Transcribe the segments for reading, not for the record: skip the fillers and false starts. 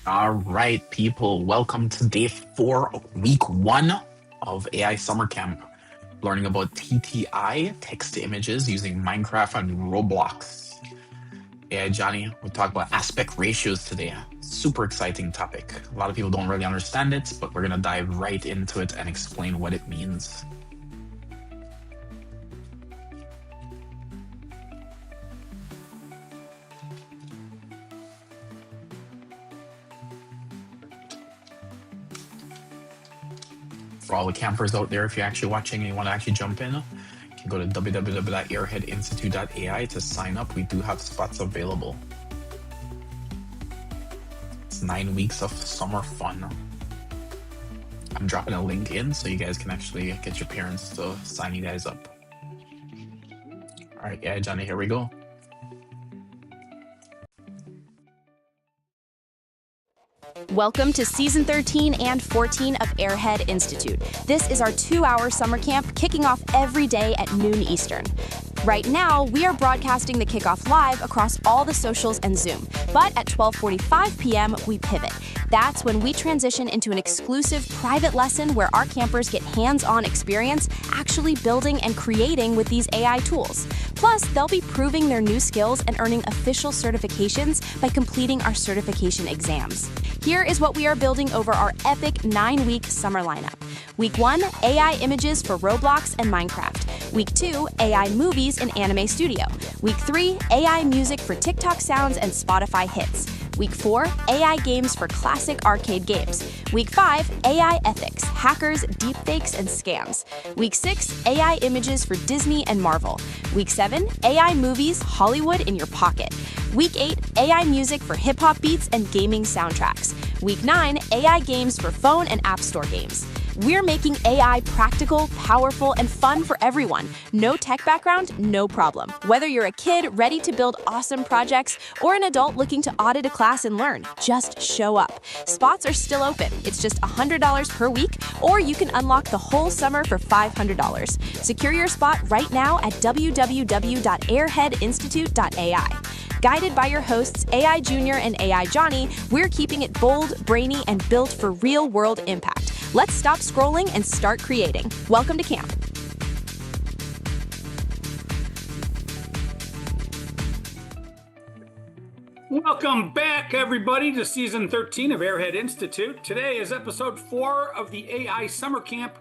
All right, people, welcome to day 4 of week 1 of AI Summer Camp. Learning about TTI, text to images, using Minecraft and Roblox. Yeah, Johnny, we talk about aspect ratios today. Super exciting topic. A lot of people don't really understand it, but we're going to dive right into it and explain what it means. For all the campers out there, if you're actually watching and you want to actually jump in, you can go to www.airheadinstitute.ai to sign up. We do have spots available. It's 9 weeks of summer fun. I'm dropping a link in so you guys can actually get your parents to sign you guys up. All right, yeah, Johnny, here we go. Welcome to Season 13 and 14 of Airhead Institute. This is our 2-hour summer camp kicking off every day at noon Eastern. Right now, we are broadcasting the kickoff live across all the socials and Zoom, but at 12:45 p.m., we pivot. That's when we transition into an exclusive private lesson where our campers get hands-on experience actually building and creating with these AI tools. Plus, they'll be proving their new skills and earning official certifications by completing our certification exams. Here is what we are building over our epic 9-week summer lineup. Week 1, AI images for Roblox and Minecraft. Week 2, AI movies in Anime Studio. Week 3, AI music for TikTok sounds and Spotify hits. Week 4, AI games for classic arcade games. Week 5, AI ethics, hackers, deepfakes, and scams. Week 6, AI images for Disney and Marvel. Week 7, AI movies, Hollywood in your pocket. Week 8, AI music for hip-hop beats and gaming soundtracks. Week 9, AI games for phone and app store games. We're making AI practical, powerful, and fun for everyone. No tech background, no problem. Whether you're a kid ready to build awesome projects or an adult looking to audit a class and learn, just show up. Spots are still open. It's just $100 per week, or you can unlock the whole summer for $500. Secure your spot right now at www.airheadinstitute.ai. Guided by your hosts, AI Junior and AI Johnny, we're keeping it bold, brainy, and built for real-world impact. Let's stop scrolling and start creating. Welcome to camp. Welcome back, everybody, to Season 13 of Airhead Institute. Today is Episode 4 of the AI Summer Camp,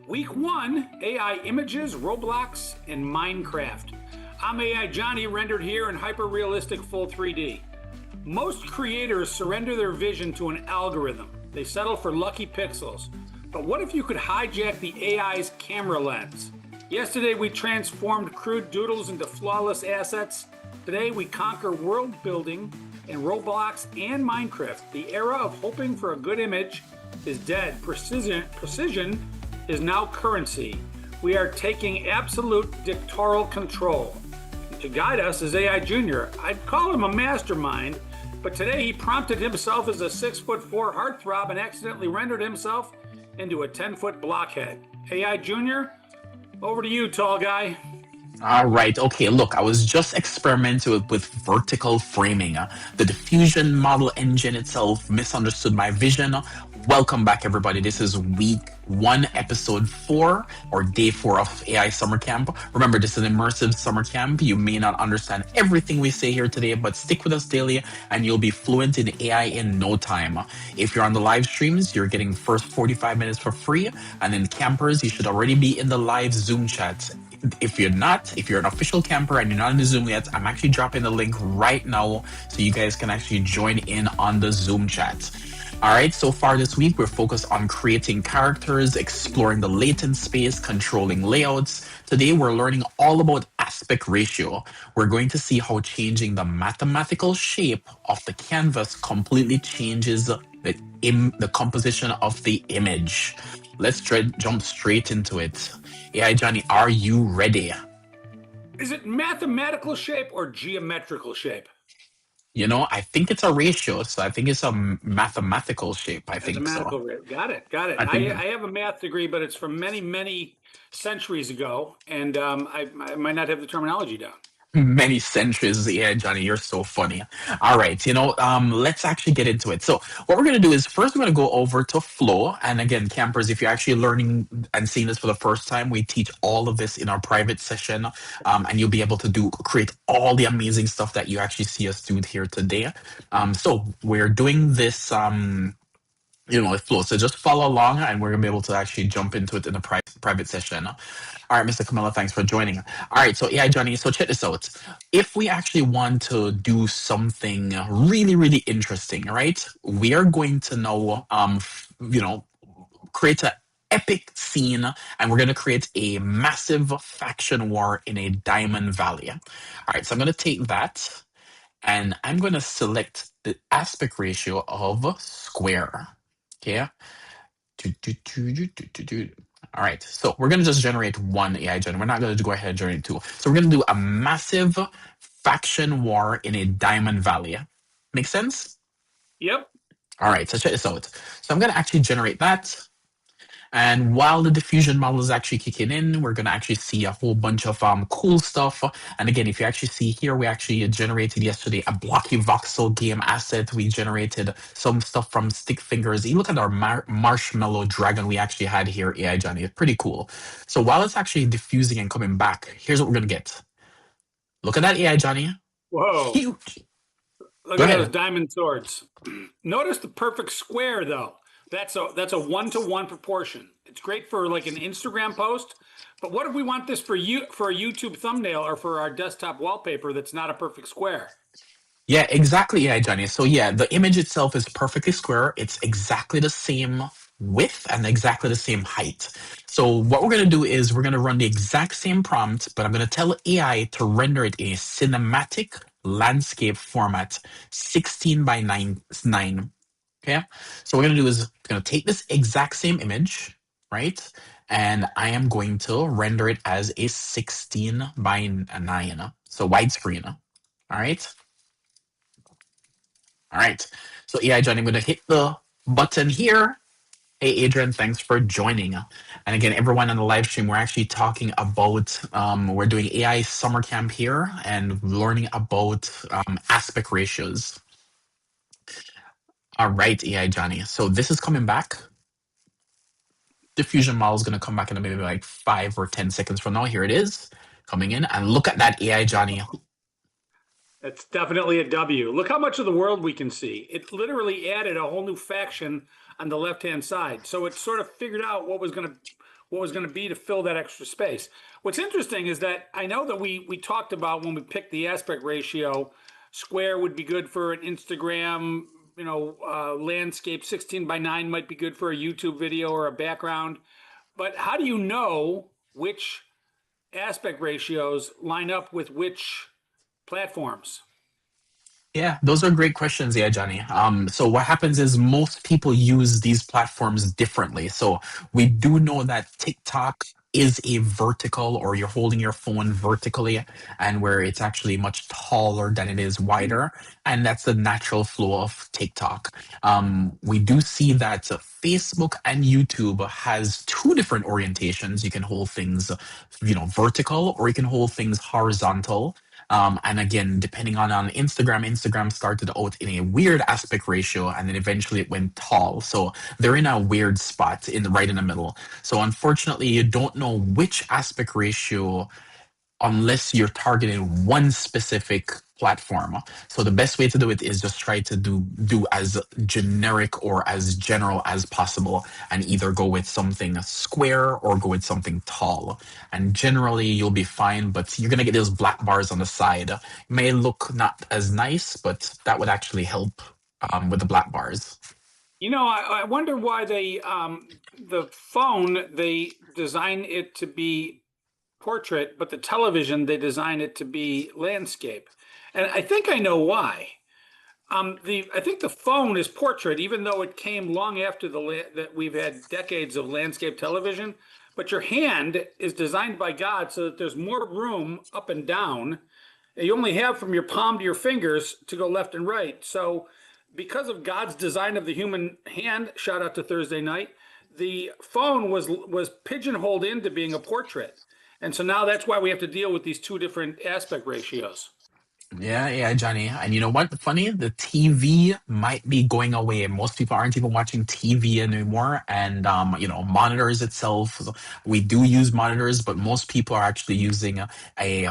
Week 1, AI Images, Roblox, and Minecraft. I'm AI Johnny, rendered here in hyper-realistic full 3D. Most creators surrender their vision to an algorithm. They settle for lucky pixels. But what if you could hijack the AI's camera lens? Yesterday, we transformed crude doodles into flawless assets. Today, we conquer world building in Roblox and Minecraft. The era of hoping for a good image is dead. Precision is now currency. We are taking absolute dictatorial control. To guide us is AI Junior. I'd call him a mastermind, but today he prompted himself as a 6'4" heartthrob and accidentally rendered himself into a 10-foot blockhead. AI Junior, over to you, tall guy. All right. Okay. Look, I was just experimenting with vertical framing. The diffusion model engine itself misunderstood my vision. Welcome back, everybody. This is week 1, episode 4, or day 4 of AI Summer Camp. Remember, this is an immersive summer camp. You may not understand everything we say here today, but stick with us daily and you'll be fluent in AI in no time. If you're on the live streams, you're getting the first 45 minutes for free. And in campers, you should already be in the live Zoom chat. If you're not, if you're an official camper and you're not in the Zoom yet, I'm actually dropping the link right now so you guys can actually join in on the Zoom chat. All right, so far this week, we're focused on creating characters, exploring the latent space, controlling layouts. Today, we're learning all about aspect ratio. We're going to see how changing the mathematical shape of the canvas completely changes the composition of the image. Let's jump straight into it. AI Johnny, are you ready? Is it mathematical shape or geometrical shape? You know, I think it's a ratio, so I think it's a mathematical shape. I think Mathematical so. shape. Got it. I have a math degree, but it's from many, many centuries ago, and I might not have the terminology down. Many centuries. Yeah, Johnny, you're so funny. All right, let's actually get into it. So, what we're going to do is first we're going to go over to flow. And again, campers, if you're actually learning and seeing this for the first time, we teach all of this in our private session, and you'll be able to create all the amazing stuff that you actually see us do here today. So, we're doing this. With flow. So just follow along, and we're gonna be able to actually jump into it in a private session. All right, Mr. Camilla, thanks for joining. All right, so yeah, Johnny, so check this out. If we actually want to do something really, really interesting, right? We are going to now, create an epic scene, and we're going to create a massive faction war in a diamond valley. All right, so I'm going to take that, and I'm going to select the aspect ratio of square. Okay. All right, so we're going to just generate one AI gen. We're not going to go ahead and generate two. So we're going to do a massive faction war in a diamond valley. Make sense? Yep. All right, so check this out. So I'm going to actually generate that. And while the diffusion model is actually kicking in, we're going to actually see a whole bunch of cool stuff. And again, if you actually see here, we actually generated yesterday a blocky voxel game asset. We generated some stuff from stick fingers. You look at our marshmallow dragon we actually had here, AI Johnny. It's pretty cool. So while it's actually diffusing and coming back, here's what we're going to get. Look at that AI Johnny. Whoa. Huge. Look Go at ahead. those diamond swords. Notice the perfect square, though. That's a 1-to-1 proportion. It's great for like an Instagram post. But what if we want this for a YouTube thumbnail or for our desktop wallpaper that's not a perfect square? Yeah, exactly. Yeah, Johnny. So yeah, the image itself is perfectly square. It's exactly the same width and exactly the same height. So what we're going to do is we're going to run the exact same prompt, but I'm going to tell AI to render it in a cinematic landscape format, 16 by 9. Okay. So what we're going to do is we're going to take this exact same image, right? And I am going to render it as a 16 by 9. So widescreen. All right. All right. So yeah, Johnny, I'm going to hit the button here. Hey, Adrian, thanks for joining. And again, everyone on the live stream, we're actually talking about, we're doing AI summer camp here and learning about aspect ratios. All right, AI Johnny. So this is coming back. Diffusion model is going to come back in maybe like 5 or 10 seconds from now. Here it is coming in. And look at that AI Johnny. It's definitely a W. Look how much of the world we can see. It literally added a whole new faction on the left-hand side. So it sort of figured out what was going to be to fill that extra space. What's interesting is that I know that we talked about when we picked the aspect ratio, square would be good for an Instagram, landscape. 16 by 9 might be good for a YouTube video or a background. But how do you know which aspect ratios line up with which platforms? Yeah, those are great questions, yeah, Johnny. So what happens is most people use these platforms differently. So we do know that TikTok is a vertical, or you're holding your phone vertically, and where it's actually much taller than it is wider, and that's the natural flow of TikTok. We do see that Facebook and YouTube has two different orientations. You can hold things, vertical, or you can hold things horizontal. And again, depending on Instagram started out in a weird aspect ratio, and then eventually it went tall. So they're in a weird spot right in the middle. So unfortunately, you don't know which aspect ratio unless you're targeting one specific platform. So the best way to do it is just try to do as generic or as general as possible, and either go with something square or go with something tall. And generally you'll be fine, but you're gonna get those black bars on the side. It may look not as nice, but that would actually help with the black bars. I wonder why the phone, they design it to be portrait, but the television, they design it to be landscape. And I think I know why. I think the phone is portrait, even though it came long after that we've had decades of landscape television. But your hand is designed by God so that there's more room up and down. You only have from your palm to your fingers to go left and right. So because of God's design of the human hand, shout out to Thursday night, the phone was pigeonholed into being a portrait. And so now that's why we have to deal with these two different aspect ratios. Yeah, yeah, Johnny. And you know what? Funny, the TV might be going away. Most people aren't even watching TV anymore. And monitors itself. So we do use monitors, but most people are actually using a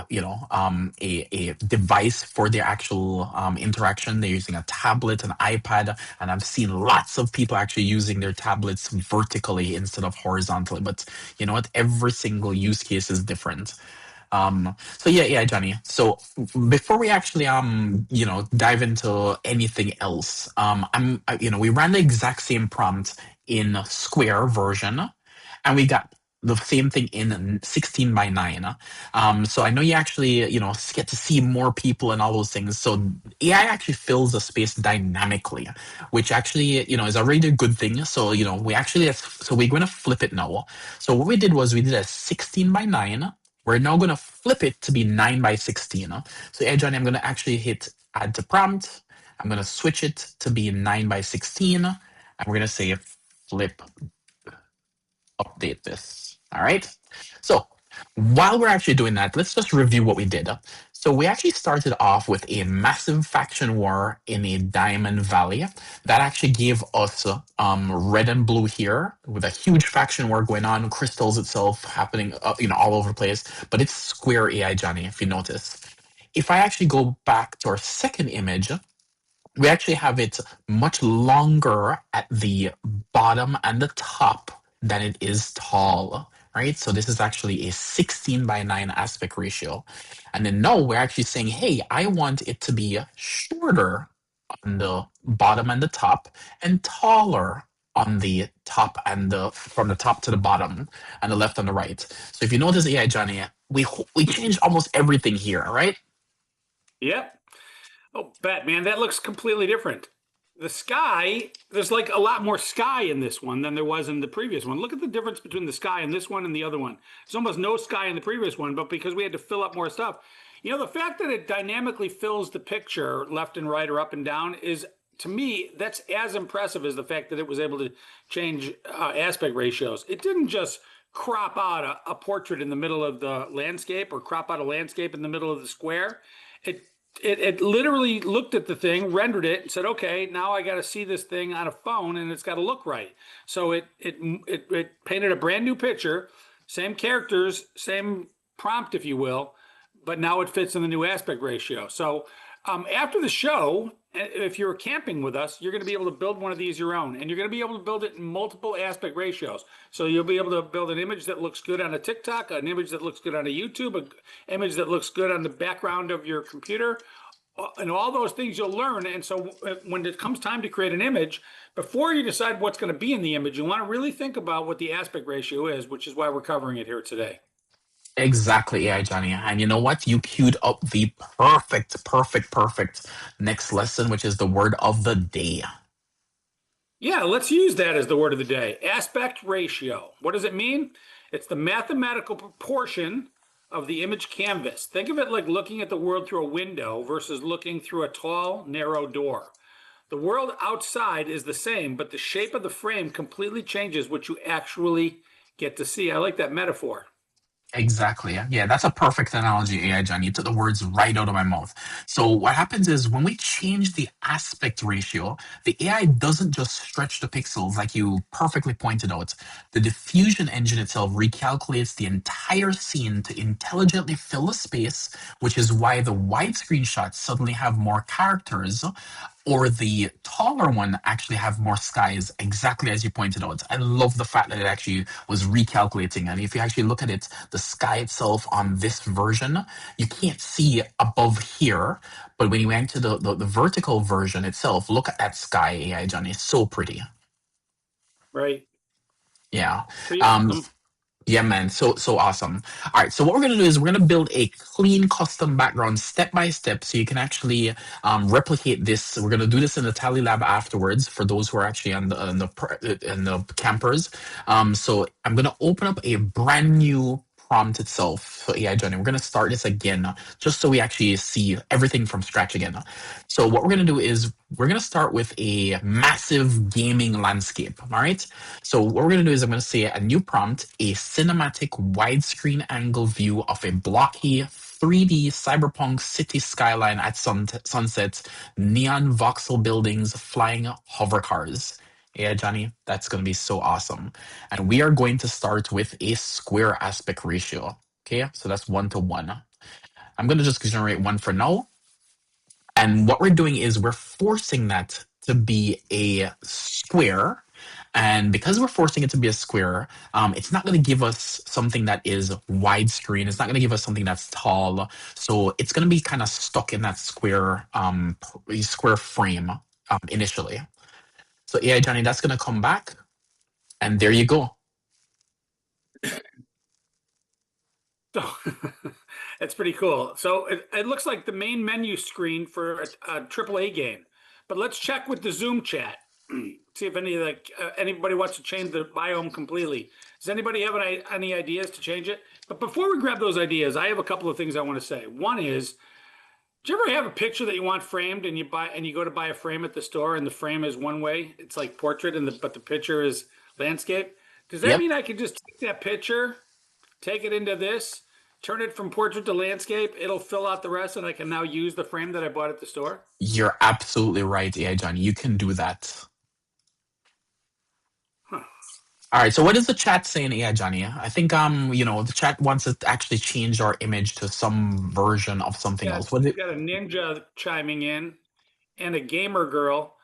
device for their actual interaction. They're using a tablet, an iPad, and I've seen lots of people actually using their tablets vertically instead of horizontally. But you know what? Every single use case is different. So yeah, Johnny. So before we actually dive into anything else, we ran the exact same prompt in Square version, and we got the same thing in 16 by 9. So I know you actually get to see more people and all those things. So AI actually fills the space dynamically, which actually is already a good thing. So we're going to flip it now. So what we did was we did a 16 by 9. We're now going to flip it to be 9 by 16. So yeah, Johnny, I'm going to actually hit add to prompt. I'm going to switch it to be 9 by 16. And we're going to say flip update this. All right. So while we're actually doing that, let's just review what we did. So we actually started off with a massive faction war in a Diamond Valley that actually gave us red and blue here with a huge faction war going on, crystals itself happening, all over the place. But it's Square AI, Johnny, if you notice. If I actually go back to our second image, we actually have it much longer at the bottom and the top than it is tall, right? So this is actually a 16 by 9 aspect ratio. And then no, we're actually saying, hey, I want it to be shorter on the bottom and the top and taller on the top and from the top to the bottom and the left and the right. So if you notice AI, Johnny, we changed almost everything here, right? Yep. Oh, Batman, that looks completely different. The sky, there's like a lot more sky in this one than there was in the previous one. Look at the difference between the sky in this one and the other one. There's almost no sky in the previous one, but because we had to fill up more stuff. The fact that it dynamically fills the picture left and right or up and down is, to me, that's as impressive as the fact that it was able to change aspect ratios. It didn't just crop out a portrait in the middle of the landscape or crop out a landscape in the middle of the square. It literally looked at the thing, rendered it, and said, "Okay, now I got to see this thing on a phone, and it's got to look right." So it painted a brand new picture, same characters, same prompt, if you will, but now it fits in the new aspect ratio. So after the show, if you're camping with us, you're going to be able to build one of these your own, and you're going to be able to build it in multiple aspect ratios. So you'll be able to build an image that looks good on a TikTok, an image that looks good on a YouTube, an image that looks good on the background of your computer, and all those things you'll learn. And so when it comes time to create an image, before you decide what's going to be in the image, you want to really think about what the aspect ratio is, which is why we're covering it here today. Exactly, yeah, Johnny. And you know what? You queued up the perfect next lesson, which is the word of the day. Yeah, let's use that as the word of the day. Aspect ratio. What does it mean? It's the mathematical proportion of the image canvas. Think of it like looking at the world through a window versus looking through a tall, narrow door. The world outside is the same, but the shape of the frame completely changes what you actually get to see. I like that metaphor. Exactly. Yeah, that's a perfect analogy, AI John. You took the words right out of my mouth. So what happens is when we change the aspect ratio, the AI doesn't just stretch the pixels like you perfectly pointed out. The diffusion engine itself recalculates the entire scene to intelligently fill a space, which is why the widescreen shots suddenly have more characters or the taller one actually have more skies, exactly as you pointed out. I love the fact that it actually was recalculating. And if you actually look at it, the sky itself on this version, you can't see above here. But when you went to the vertical version itself, look at that sky, AI John. It's so pretty. Right. Yeah. Pretty Um, awesome. Yeah, man. So awesome. All right. So what we're gonna do is we're gonna build a clean custom background step by step, so you can actually replicate this. We're gonna do this in the Tally Lab afterwards for those who are actually on the campers. So I'm gonna open up a brand new prompt itself. So AI Johnny, we're gonna start this again, just so we actually see everything from scratch again. So what we're gonna do is we're gonna start with a massive gaming landscape. All right. So what we're gonna do is I'm gonna say a new prompt, a cinematic widescreen angle view of a blocky 3D cyberpunk city skyline at sunset, neon voxel buildings, flying hover cars. Yeah, Johnny, that's going to be so awesome. And we are going to start with a square aspect ratio. Okay, so that's 1 to 1. I'm going to just generate one for now. And what we're doing is we're forcing that to be a square. And because we're forcing it to be a square, it's not going to give us something that is widescreen. It's not going to give us something that's tall. So it's going to be kind of stuck in that square frame initially. So yeah, Johnny, that's going to come back. And there you go. So that's pretty cool. So it looks like the main menu screen for a AAA game. But let's check with the Zoom chat. See if anybody wants to change the biome completely. Does anybody have any ideas to change it? But before we grab those ideas, I have a couple of things I want to say. One is, do you ever have a picture that you want framed and you go to buy a frame at the store and the frame is one way? It's like portrait but the picture is landscape. Does that Yep. mean I could just take that picture, take it into this, turn it from portrait to landscape? It'll fill out the rest, and I can now use the frame that I bought at the store? You're absolutely right, yeah, Johnny. You can do that. Huh. All right. So what is the chat saying? Yeah, Johnny. I think the chat wants to actually change our image to some version of something else. What is it? Got a ninja chiming in and a gamer girl.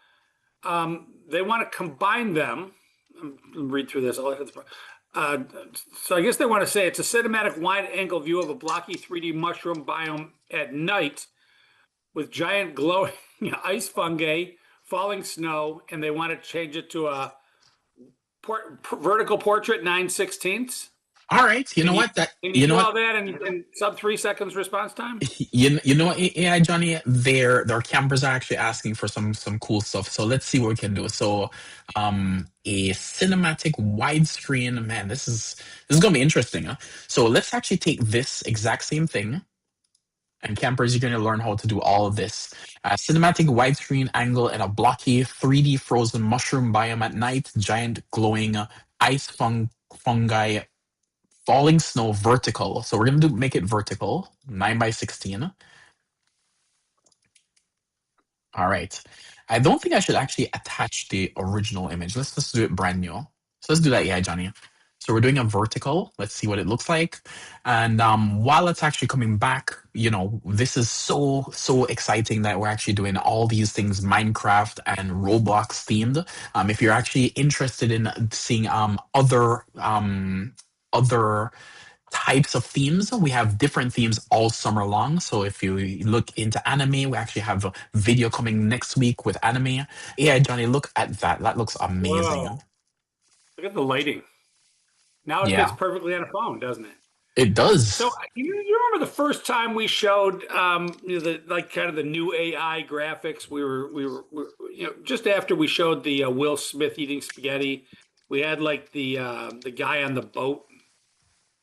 They want to combine them. Let me read through this. So I guess they want to say it's a cinematic wide-angle view of a blocky 3D mushroom biome at night with giant glowing ice fungi, falling snow, and they want to change it to a vertical portrait 9/16. All right. You know what? Can you do all that in sub 3 seconds response time? You know what, AI Johnny, their campers are actually asking for some cool stuff. So let's see what we can do. So a cinematic widescreen, man, this is gonna be interesting, huh? So let's actually take this exact same thing. And campers, you're going to learn how to do all of this. Cinematic widescreen angle in a blocky 3D frozen mushroom biome at night, giant glowing ice fungi, falling snow vertical. So we're going to make it vertical, 9 by 16. All right. I don't think I should actually attach the original image. Let's just do it brand new. So let's do that, yeah, Johnny. So we're doing a vertical. Let's see what it looks like. And while it's actually coming back, this is so exciting that we're actually doing all these things Minecraft and Roblox themed. If you're actually interested in seeing other types of themes. We have different themes all summer long. So if you look into anime, we actually have a video coming next week with anime. Yeah, Johnny, look at that. That looks amazing. Whoa. Look at the lighting. Now it fits Yeah, perfectly on a phone, doesn't it? it does. So you remember the first time we showed the new AI graphics? We were just after we showed the Will Smith eating spaghetti, we had like the guy on the boat.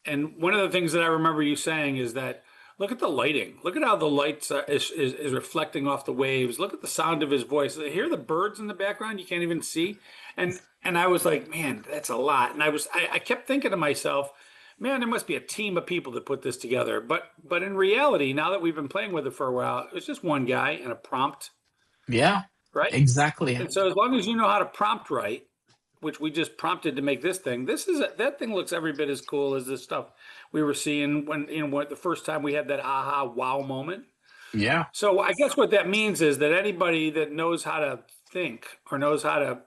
And one of the things that I remember you saying is that look at the lighting. Look at how the lights is reflecting off the waves. Look at the sound of his voice. Hear the birds in the background you can't even see. And I was like, man, that's a lot. And I kept thinking to myself, man, there must be a team of people that put this together. But in reality, now that we've been playing with it for a while, it was just one guy and a prompt, Yeah, right? exactly. And so as long as you know how to prompt right, which we just prompted to make this thing, that thing looks every bit as cool as this stuff we were seeing when the first time we had that aha wow moment. Yeah, So I guess what that means is that anybody that knows how to think or knows how to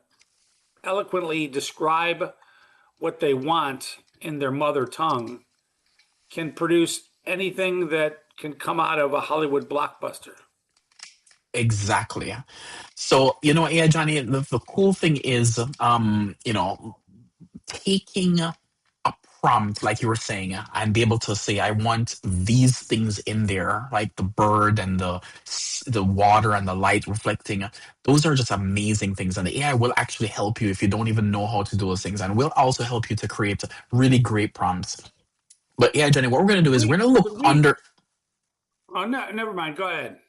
eloquently describe what they want in their mother tongue can produce anything that can come out of a Hollywood blockbuster. exactly. So, yeah, Johnny, the cool thing is, taking a prompt, like you were saying, and be able to say, I want these things in there, like the bird and the water and the light reflecting. Those are just amazing things. And the AI will actually help you if you don't even know how to do those things. And will also help you to create really great prompts. But yeah, Jenny, what we're gonna do is we're gonna look Could we? under. Oh no, never mind. Go ahead.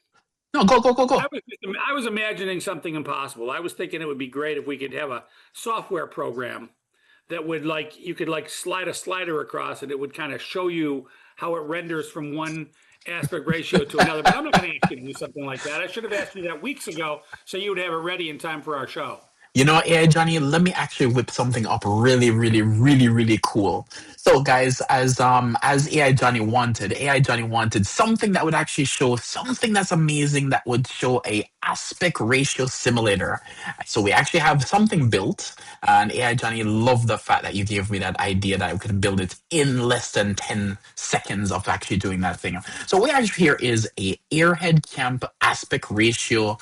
No, go, go, go, go. I was imagining something impossible. I was thinking it would be great if we could have a software program that would like you could like slide a slider across and it would kind of show you how it renders from one aspect ratio to another. But I'm not going to ask you to do something like that. I should have asked you that weeks ago so you would have it ready in time for our show. You know what, AI Johnny, let me actually whip something up really, really, really, really cool. So guys, as AI Johnny wanted something that would actually show something that's amazing that would show a aspect ratio simulator. So we actually have something built, and AI Johnny loved the fact that you gave me that idea that I could build it in less than 10 seconds of actually doing that thing. So what we have here is a Airhead Camp aspect ratio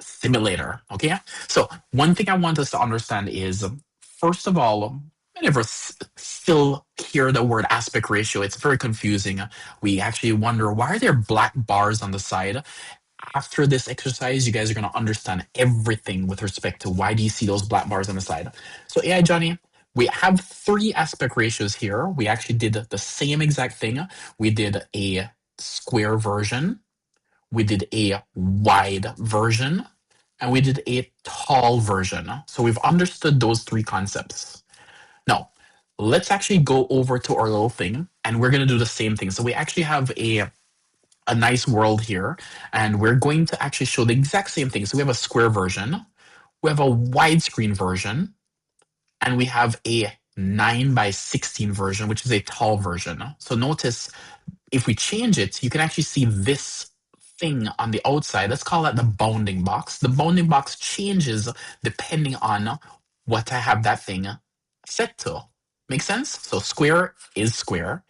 simulator. Okay. So one thing I want us to understand is, first of all, whenever still hear the word aspect ratio, it's very confusing. We actually wonder, why are there black bars on the side? After this exercise, you guys are going to understand everything with respect to why do you see those black bars on the side. So AI Johnny, we have three aspect ratios here. We actually did the same exact thing. We did a square version, we did a wide version, and we did a tall version. So we've understood those three concepts. Now, let's actually go over to our little thing, and we're going to do the same thing. So we actually have a nice world here, and we're going to actually show the exact same thing. So we have a square version, we have a widescreen version, and we have a 9 by 16 version, which is a tall version. So notice if we change it, you can actually see this thing on the outside. Let's call that the bounding box. The bounding box changes depending on what I have that thing set to. Make sense? So square is square,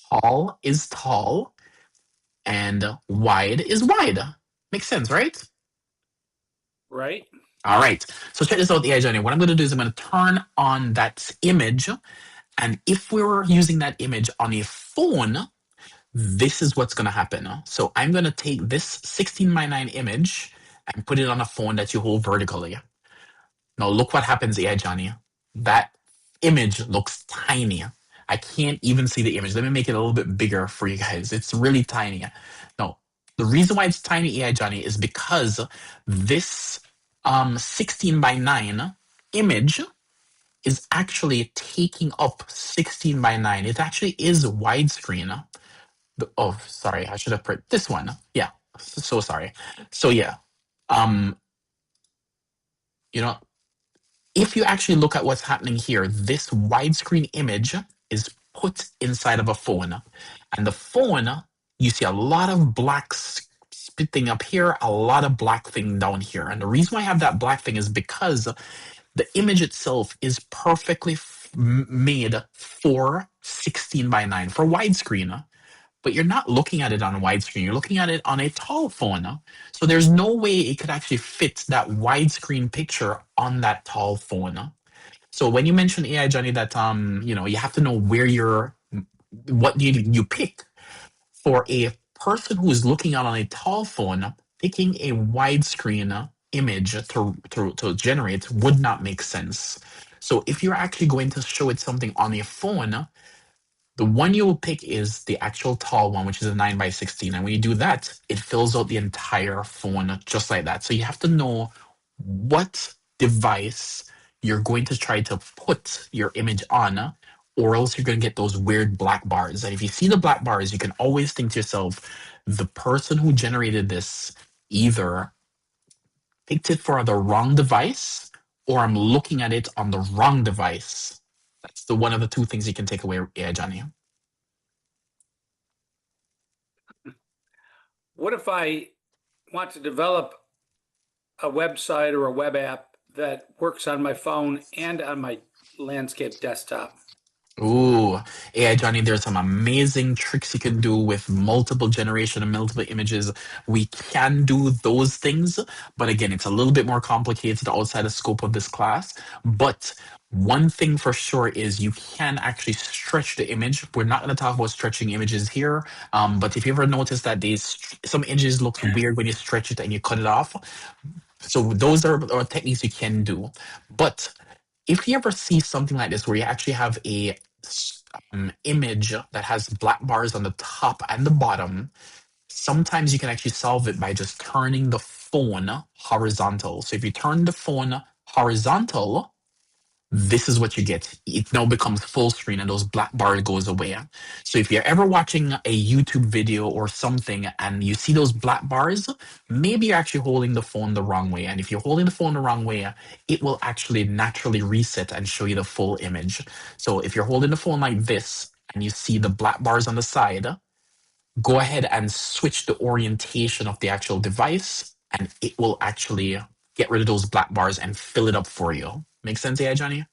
tall is tall, and wide is wide. Makes sense, right? Right? All right. So check this out, the journey. What I'm going to do is I'm going to turn on that image. And if we were using that image on a phone, this is what's going to happen. So I'm going to take this 16 by 9 image and put it on a phone that you hold vertically. Now look what happens here, Johnny. That image looks tiny. I can't even see the image. Let me make it a little bit bigger for you guys. It's really tiny. Now, the reason why it's tiny, AI Johnny, is because this 16 by 9 image is actually taking up 16 by 9. It actually is widescreen. Oh, sorry, I should have put this one. Yeah, so sorry. So yeah, um, you know, if you actually look at what's happening here, this widescreen image is put inside of a phone, and the phone, you see a lot of black spitting up here, a lot of black thing down here, and the reason why I have that black thing is because the image itself is perfectly made for 16 by 9 for widescreen, but you're not looking at it on a widescreen. You're looking at it on a tall phone. So there's no way it could actually fit that widescreen picture on that tall phone. So when you mention AI, Johnny, that you have to know where what you pick for a person who is looking out on a tall phone, picking a widescreen image to generate would not make sense. So if you're actually going to show it something on a phone, the one you will pick is the actual tall one, which is a 9 by 16. And when you do that, it fills out the entire phone just like that. So you have to know what device you're going to try to put your image on, or else you're going to get those weird black bars. And if you see the black bars, you can always think to yourself, the person who generated this either picked it for the wrong device, or I'm looking at it on the wrong device. That's the one of the two things you can take away, yeah, Johnny. What if I want to develop a website or a web app that works on my phone and on my landscape desktop? Ooh, yeah, Johnny, there's some amazing tricks you can do with multiple generation and multiple images. We can do those things, but again, it's a little bit more complicated outside the scope of this class. But one thing for sure is you can actually stretch the image. We're not going to talk about stretching images here, but if you ever notice that some images look weird when you stretch it and you cut it off, so those are techniques you can do. But if you ever see something like this where you actually have image that has black bars on the top and the bottom, sometimes you can actually solve it by just turning the phone horizontal. So if you turn the phone horizontal, this is what you get. It now becomes full screen and those black bars goes away. So if you're ever watching a YouTube video or something and you see those black bars, maybe you're actually holding the phone the wrong way. And if you're holding the phone the wrong way, it will actually naturally reset and show you the full image. So if you're holding the phone like this and you see the black bars on the side, go ahead and switch the orientation of the actual device and it will actually get rid of those black bars and fill it up for you. Make sense, yeah, Johnny?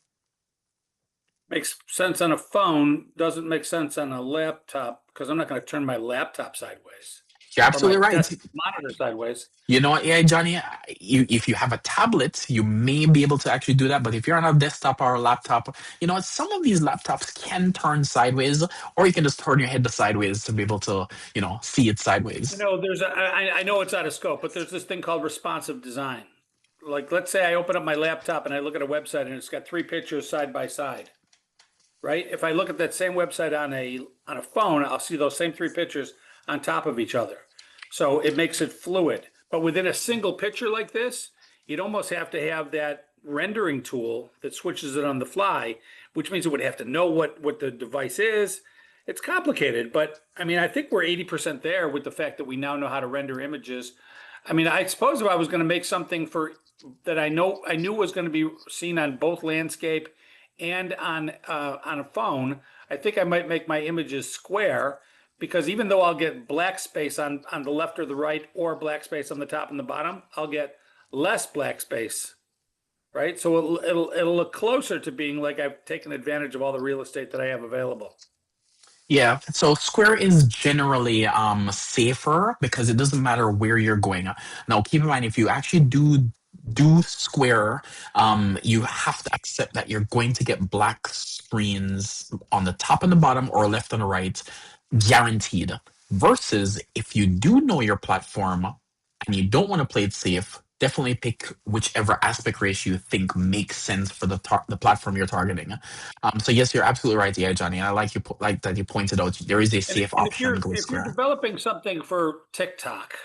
Makes sense on a phone, doesn't make sense on a laptop because I'm not going to turn my laptop sideways You're or my absolutely right. desk monitor sideways. You know what, yeah, Johnny? If you have a tablet, you may be able to actually do that. But if you're on a desktop or a laptop, you know what? Some of these laptops can turn sideways, or you can just turn your head to sideways to be able to, see it sideways. I know it's out of scope, but there's this thing called responsive design. Like, let's say I open up my laptop and I look at a website and it's got 3 pictures side by side, right? If I look at that same website on a phone, I'll see those same 3 pictures on top of each other. So it makes it fluid. But within a single picture like this, you'd almost have to have that rendering tool that switches it on the fly, which means it would have to know what the device is. It's complicated, but I mean, I think we're 80% there with the fact that we now know how to render images. I mean, I suppose if I was going to make something that I knew was going to be seen on both landscape and on a phone, I think I might make my images square, because even though I'll get black space on the left or the right, or black space on the top and the bottom, I'll get less black space, right? So it'll look closer to being like I've taken advantage of all the real estate that I have available. Yeah, so Square is generally safer because it doesn't matter where you're going. Now, keep in mind, if you actually do Square, you have to accept that you're going to get black screens on the top and the bottom or left and the right, guaranteed. Versus if you do know your platform and you don't want to play it safe, definitely pick whichever aspect ratio you think makes sense for the platform you're targeting. So yes, you're absolutely right, yeah, Johnny. I like like that you pointed out there is a And, safe and if option you're to go if you're Square. developing something for TikTok,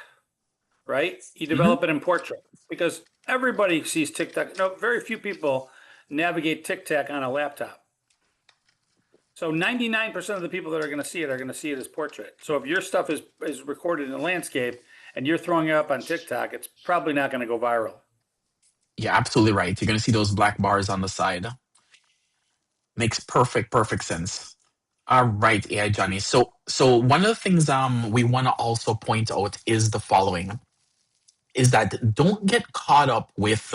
right? You Mhm. develop it in portrait because everybody sees TikTok. No, very few people navigate TikTok on a laptop. So 99% of the people that are going to see it are going to see it as portrait. So if your stuff is recorded in landscape and you're throwing it up on TikTok, it's probably not going to go viral. You're absolutely right. You're going to see those black bars on the side. Makes perfect sense. All right, yeah, Johnny. So one of the things we want to also point out is the following: is that don't get caught up with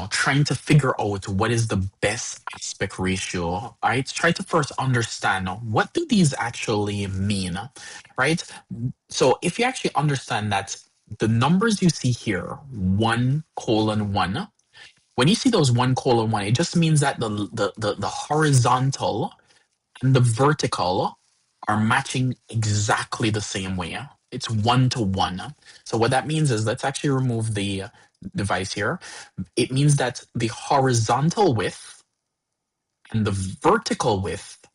trying to figure out what is the best aspect ratio. All right, try to first understand what do these actually mean, right? So if you actually understand that the numbers you see here, 1:1, when you see those 1:1, it just means that the horizontal and the vertical are matching exactly the same way. It's 1:1. So what that means is, let's actually remove the device here. It means that the horizontal width and the vertical width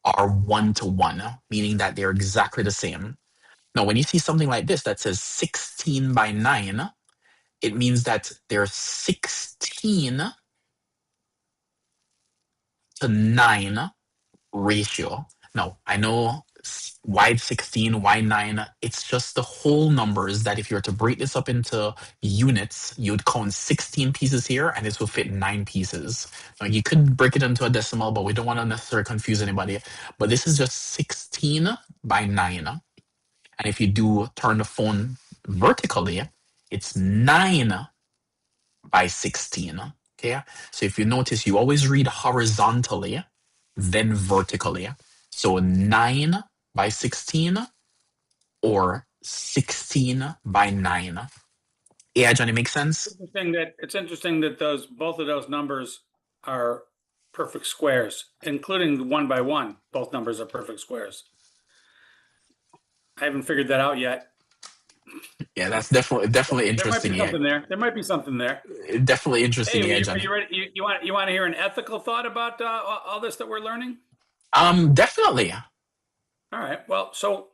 are 1:1, meaning that they're exactly the same. Now, when you see something like this that says 16:9, it means that they're 16:9 ratio. Now, I know wide 16, wide 9, it's just the whole numbers that if you were to break this up into units, you'd count 16 pieces here and this will fit 9 pieces. Now, you could break it into a decimal, but we don't want to necessarily confuse anybody. But this is just 16:9. And if you do turn the phone vertically, it's 9:16. Okay. So if you notice, you always read horizontally, then vertically. So 9:16 or 16:9. Yeah, Johnny, makes sense? It's interesting that both of those numbers are perfect squares, including the 1 by 1. Both numbers are perfect squares. I haven't figured that out yet. Yeah, that's definitely There might be interesting. Yeah, something there. There might be something there. definitely interesting. Hey, Yeah, are Johnny. you ready? You want to hear an ethical thought about all this that we're learning? Definitely. All right. Well, so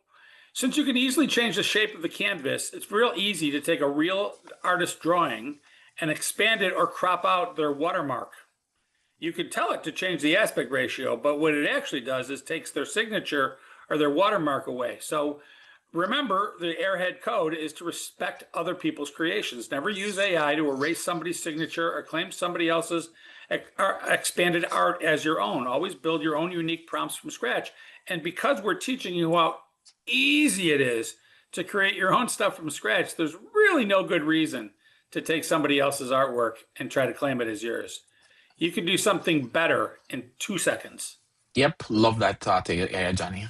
since you can easily change the shape of the canvas, it's real easy to take a real artist drawing and expand it or crop out their watermark. You could tell it to change the aspect ratio, but what it actually does is takes their signature or their watermark away. So remember, the Airhead code is to respect other people's creations. Never use AI to erase somebody's signature or claim somebody else's expanded art as your own. Always build your own unique prompts from scratch. And because we're teaching you how easy it is to create your own stuff from scratch, there's really no good reason to take somebody else's artwork and try to claim it as yours. You can do something better in 2 seconds. Yep, love that thought. Yeah, Johnny.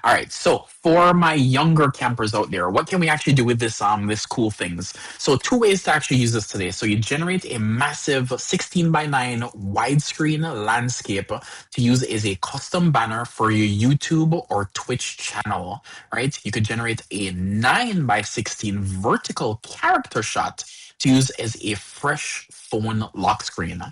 All right, so for my younger campers out there, what can we actually do with this cool things? So two ways to actually use this today. So you generate a massive 16:9 widescreen landscape to use as a custom banner for your YouTube or Twitch channel, right? You could generate a 9:16 vertical character shot to use as a fresh phone lock screen.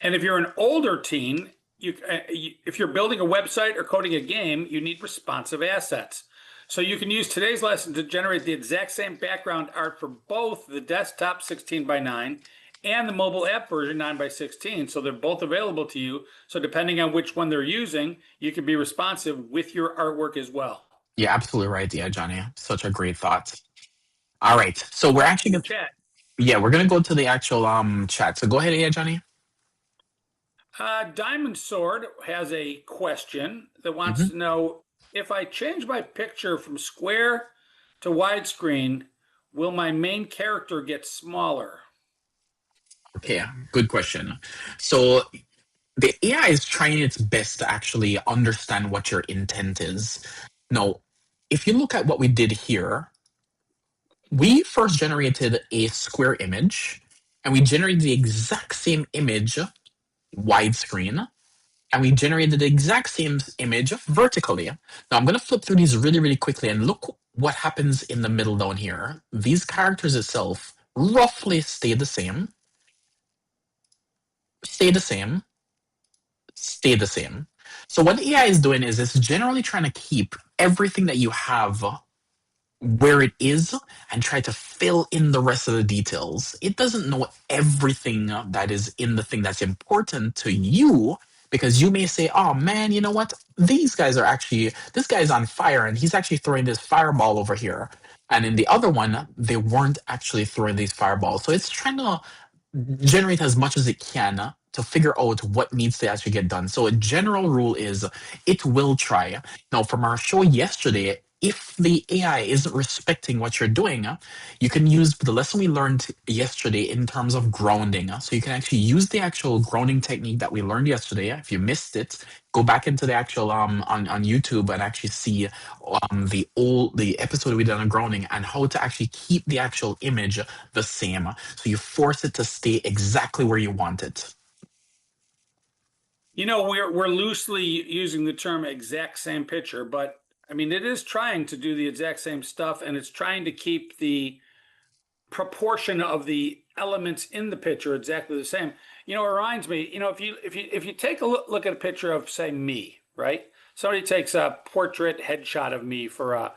And if you're an older teen, if you're building a website or coding a game, you need responsive assets. So you can use today's lesson to generate the exact same background art for both the desktop 16:9 and the mobile app version 9:16. So they're both available to you. So depending on which one they're using, you can be responsive with your artwork as well. Yeah, absolutely right. Yeah, Johnny. Such a great thought. All right. So we're actually gonna Chat. yeah, we're gonna go to the actual chat. So go ahead, yeah, Johnny. Diamond Sword has a question that wants Hmm. to know if I change my picture from square to widescreen, will my main character get smaller? Okay, good question. So the AI is trying its best to actually understand what your intent is. Now, if you look at what we did here, we first generated a square image and we generated the exact same image widescreen and we generated the exact same image vertically. Now I'm going to flip through these really, really quickly and look what happens in the middle down here. These characters itself roughly stay the same, stay the same, stay the same. So what AI is doing is it's generally trying to keep everything that you have where it is and try to fill in the rest of the details. It doesn't know everything that is in the thing that's important to you because you may say, oh man, you know what? These guys are actually, this guy's on fire and he's actually throwing this fireball over here. And in the other one, they weren't actually throwing these fireballs. So it's trying to generate as much as it can to figure out what needs to actually get done. So a general rule is it will try. Now, from our show yesterday, if the AI isn't respecting what you're doing, you can use the lesson we learned yesterday in terms of grounding. So you can actually use the actual grounding technique that we learned yesterday. If you missed it, go back into the actual on YouTube and actually see the episode we did on grounding and how to actually keep the actual image the same. So you force it to stay exactly where you want it. You know, we're loosely using the term exact same picture, but I mean, it is trying to do the exact same stuff and it's trying to keep the proportion of the elements in the picture exactly the same. You know, it reminds me, you know, if you take a look at a picture of say me, right? Somebody takes a portrait headshot of me for a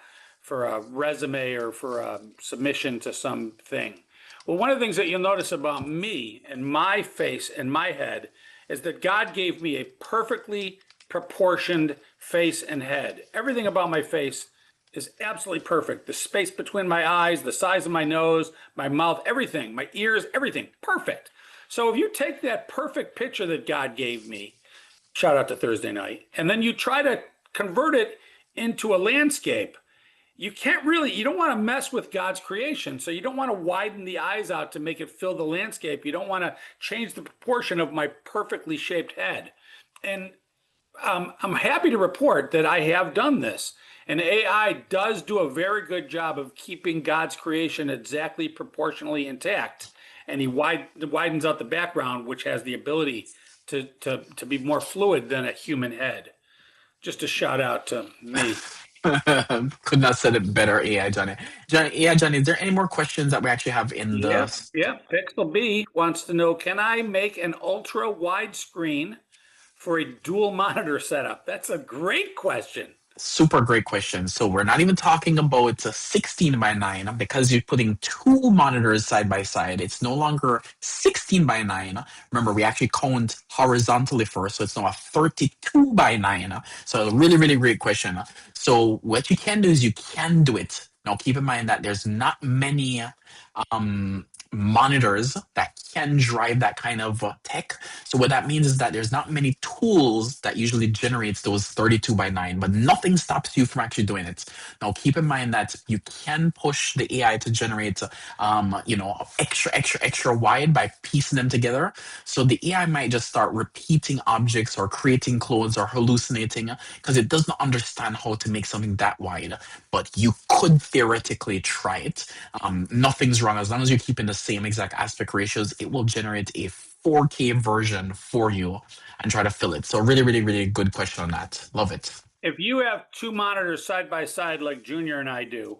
resume or for a submission to something. Well, one of the things that you'll notice about me and my face and my head is that God gave me a perfectly proportioned face and head. Everything about my face is absolutely perfect. The space between my eyes, the size of my nose, my mouth, everything, my ears, everything, perfect. So if you take that perfect picture that God gave me, shout out to Thursday night, and then you try to convert it into a landscape, you don't want to mess with God's creation. So you don't want to widen the eyes out to make it fill the landscape. You don't want to change the proportion of my perfectly shaped head. And I'm happy to report that I have done this. And AI does do a very good job of keeping God's creation exactly proportionally intact. And he widens out the background, which has the ability to be more fluid than a human head. Just a shout out to me. Could not said it better, AI Johnny. AI Johnny, is there any more questions that we actually have in the? Yep. Pixel B wants to know, can I make an ultra wide screen for a dual monitor setup? That's a great question. Super great question. So we're not even talking about a 16 by 9 because you're putting two monitors side by side. It's no longer 16 by 9. Remember, we actually count horizontally first, so it's now a 32 by 9. So really, really great question. So what you can do is you can do it. Now keep in mind that there's not many monitors that can drive that kind of tech. So what that means is that there's not many tools that usually generates those 32 by 9, but nothing stops you from actually doing it. Now keep in mind that you can push the AI to generate extra wide by piecing them together. So the AI might just start repeating objects or creating clothes or hallucinating because it does not understand how to make something that wide. But you could theoretically try it. Nothing's wrong as long as you're keeping the same exact aspect ratios. It will generate a 4K version for you and try to fill it. So really, really, really good question on that. Love it. If you have two monitors side by side like Junior and I do,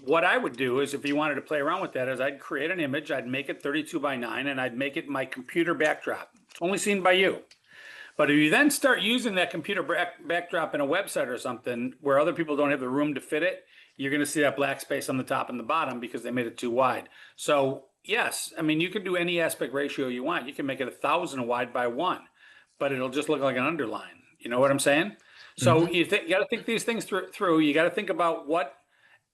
what I would do is if you wanted to play around with that is I'd create an image, I'd make it 32 by 9, and I'd make it my computer backdrop. It's only seen by you. But if you then start using that computer backdrop in a website or something where other people don't have the room to fit it, you're going to see that black space on the top and the bottom because they made it too wide. So yes, I mean, you can do any aspect ratio you want. You can make it 1,000 wide by 1, but it'll just look like an underline. You know what I'm saying? So you got to think these things through. You got to think about what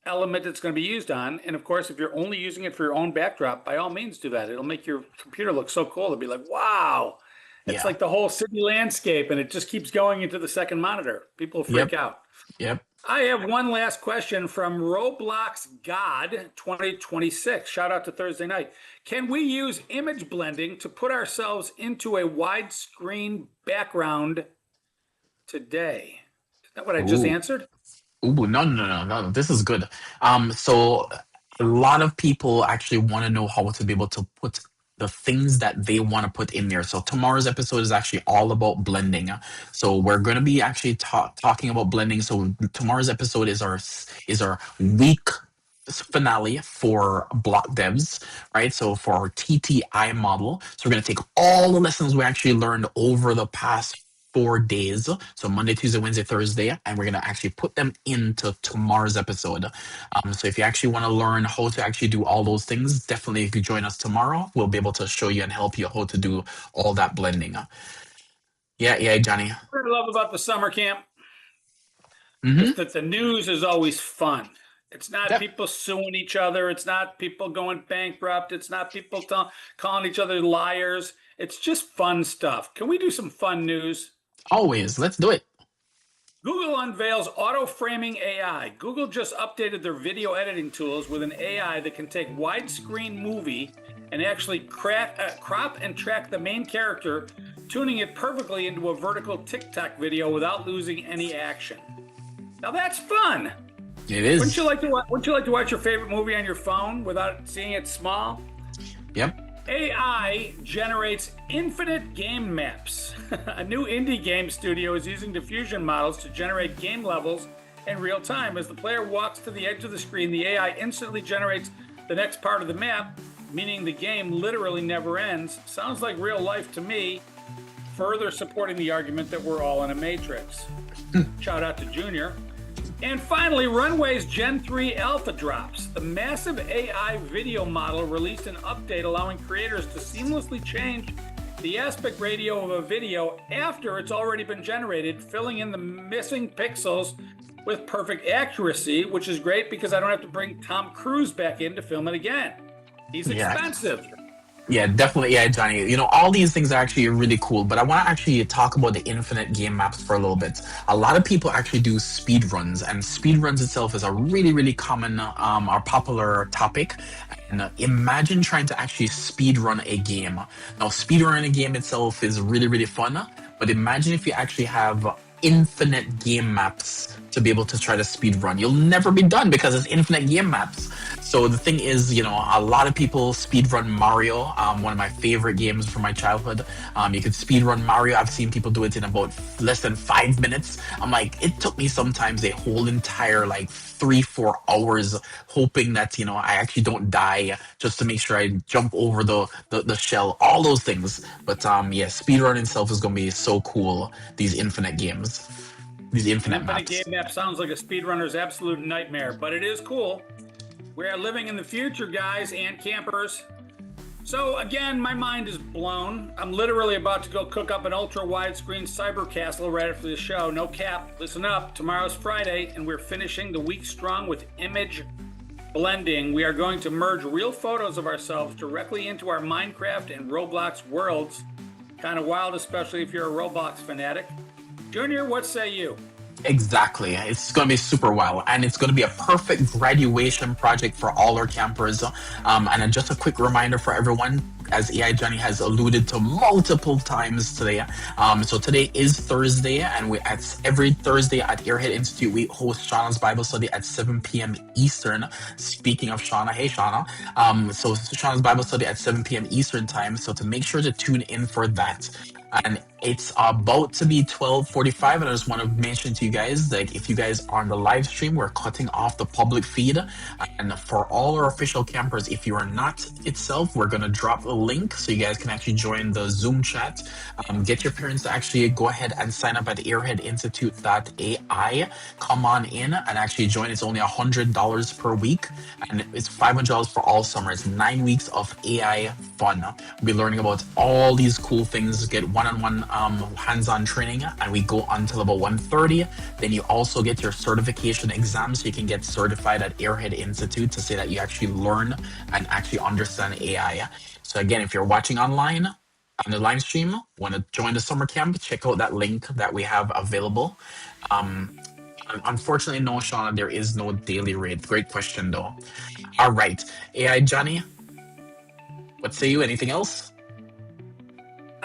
element it's going to be used on. And of course, if you're only using it for your own backdrop, by all means do that. It'll make your computer look so cool. It'll be like, wow, it's like the whole city landscape, and it just keeps going into the second monitor. People freak out. Yep. I have one last question from Roblox God 2026. Shout out to Thursday night. Can we use image blending to put ourselves into a widescreen background today? Is that what I just answered? Ooh, no. This is good. So a lot of people actually want to know how to be able to put the things that they want to put in there. So tomorrow's episode is actually all about blending. So we're going to be actually talking about blending. So tomorrow's episode is our week finale for block devs, right? So for our TTI model. So we're going to take all the lessons we actually learned over the past 4 days. So Monday, Tuesday, Wednesday, Thursday, and we're going to actually put them into tomorrow's episode. So if you actually want to learn how to actually do all those things, definitely if you join us tomorrow, we'll be able to show you and help you how to do all that blending. Yeah, Johnny. What I love about the summer camp is that the news is always fun. It's not people suing each other. It's not people going bankrupt. It's not people calling each other liars. It's just fun stuff. Can we do some fun news? Always. Let's do it. Google unveils auto framing AI. Google just updated their video editing tools with an AI that can take widescreen movie and actually crop and track the main character, tuning it perfectly into a vertical TikTok video without losing any action. Now that's fun. It is. Wouldn't you like to watch your favorite movie on your phone without seeing it small? Yep. AI generates infinite game maps. A new indie game studio is using diffusion models to generate game levels in real time. As the player walks to the edge of the screen, the AI instantly generates the next part of the map, meaning the game literally never ends. Sounds like real life to me, further supporting the argument that we're all in a matrix. Shout out to Junior. And finally, Runway's Gen 3 Alpha drops. The massive AI video model released an update allowing creators to seamlessly change the aspect ratio of a video after it's already been generated, filling in the missing pixels with perfect accuracy, which is great because I don't have to bring Tom Cruise back in to film it again. He's expensive. Yeah, definitely. Yeah, Johnny. You know, all these things are actually really cool, but I want to actually talk about the infinite game maps for a little bit. A lot of people actually do speed runs, and speed runs itself is a really, really common or popular topic. And imagine trying to actually speed run a game. Now, speed running a game itself is really, really fun, but imagine if you actually have infinite game maps to be able to try to speed run. You'll never be done because it's infinite game maps. So the thing is, a lot of people speedrun Mario, one of my favorite games from my childhood. You could speedrun Mario. I've seen people do it in about less than 5 minutes. I'm like, it took me sometimes a whole entire like 3-4 hours hoping that I actually don't die, just to make sure I jump over the shell, all those things. But yeah, speedrun itself is gonna be so cool. These infinite games, these infinite Infinite maps. game map sounds like a speedrunner's absolute nightmare, but it is cool. We are living in the future, guys and campers. So again, my mind is blown. I'm literally about to go cook up an ultra widescreen cyber castle right after the show. No cap. Listen up. Tomorrow's Friday, and we're finishing the week strong with image blending. We are going to merge real photos of ourselves directly into our Minecraft and Roblox worlds. Kind of wild, especially if you're a Roblox fanatic. Junior, what say you? Exactly. It's going to be super wild, and it's going to be a perfect graduation project for all our campers. And just a quick reminder for everyone, as AI Johnny has alluded to multiple times today. So today is Thursday, and every Thursday at Airhead Institute, we host Shauna's Bible study at 7 p.m. Eastern. Speaking of Shauna, hey Shauna. So Shauna's Bible study at 7 p.m. Eastern time. So to make sure to tune in for that. And it's about to be 12:45, and I just want to mention to you guys that if you guys are on the live stream, we're cutting off the public feed. And for all our official campers, if you are not itself, we're going to drop a link so you guys can actually join the Zoom chat. Get your parents to actually go ahead and sign up at airheadinstitute.ai. Come on in and actually join. It's only $100 per week, and it's $500 for all summer. It's 9 weeks of AI fun. We'll be learning about all these cool things, get one-on-one hands-on training, and we go until about 1:30. Then you also get your certification exam, so you can get certified at Airhead Institute to say that you actually learn and actually understand AI. So again, if you're watching online on the live stream, want to join the summer camp, check out that link that we have available. Unfortunately, no, Shauna, there is no daily rate. Great question, though. All right, AI Johnny, what say you? Anything else?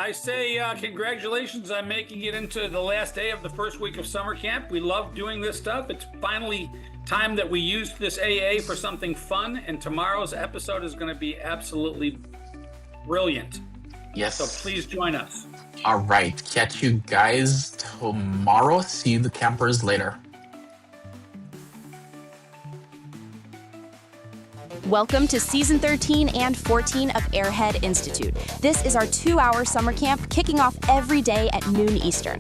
I say congratulations on making it into the last day of the first week of summer camp. We love doing this stuff. It's finally time that we used this AA for something fun, and tomorrow's episode is going to be absolutely brilliant. Yes. So please join us. All right. Catch you guys tomorrow. See the campers later. Welcome to Season 13 and 14 of Airhead Institute. This is our 2-hour summer camp kicking off every day at noon Eastern.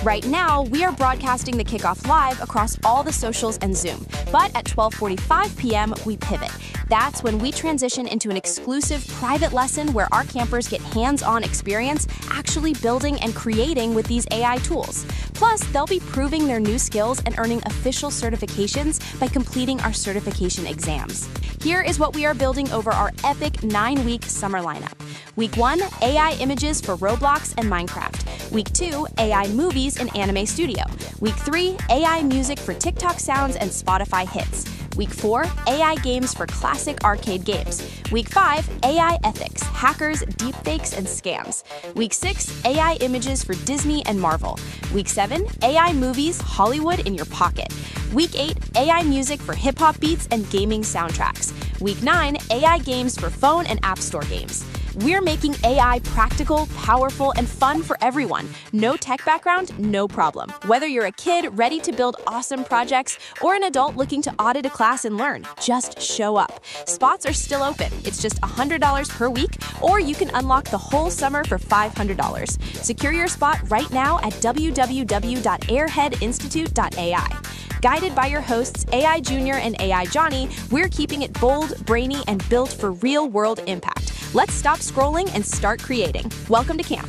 Right now, we are broadcasting the kickoff live across all the socials and Zoom, but at 12:45 p.m., we pivot. That's when we transition into an exclusive private lesson where our campers get hands-on experience actually building and creating with these AI tools. Plus, they'll be proving their new skills and earning official certifications by completing our certification exams. Here is what we are building over our epic 9-week summer lineup. Week 1, AI images for Roblox and Minecraft. Week 2, AI movies in Anime Studio. Week 3, AI music for TikTok sounds and Spotify hits. Week 4, AI games for classic arcade games. Week 5, AI ethics, hackers, deepfakes, and scams. Week 6, AI images for Disney and Marvel. Week 7, AI movies, Hollywood in your pocket. Week 8, AI music for hip-hop beats and gaming soundtracks. Week 9, AI games for phone and app store games. We're making AI practical, powerful, and fun for everyone. No tech background, no problem. Whether you're a kid ready to build awesome projects or an adult looking to audit a class and learn, just show up. Spots are still open. It's just $100 per week, or you can unlock the whole summer for $500. Secure your spot right now at www.airheadinstitute.ai. Guided by your hosts, AI Junior and AI Johnny, we're keeping it bold, brainy, and built for real-world impact. Let's stop scrolling and start creating. Welcome to camp.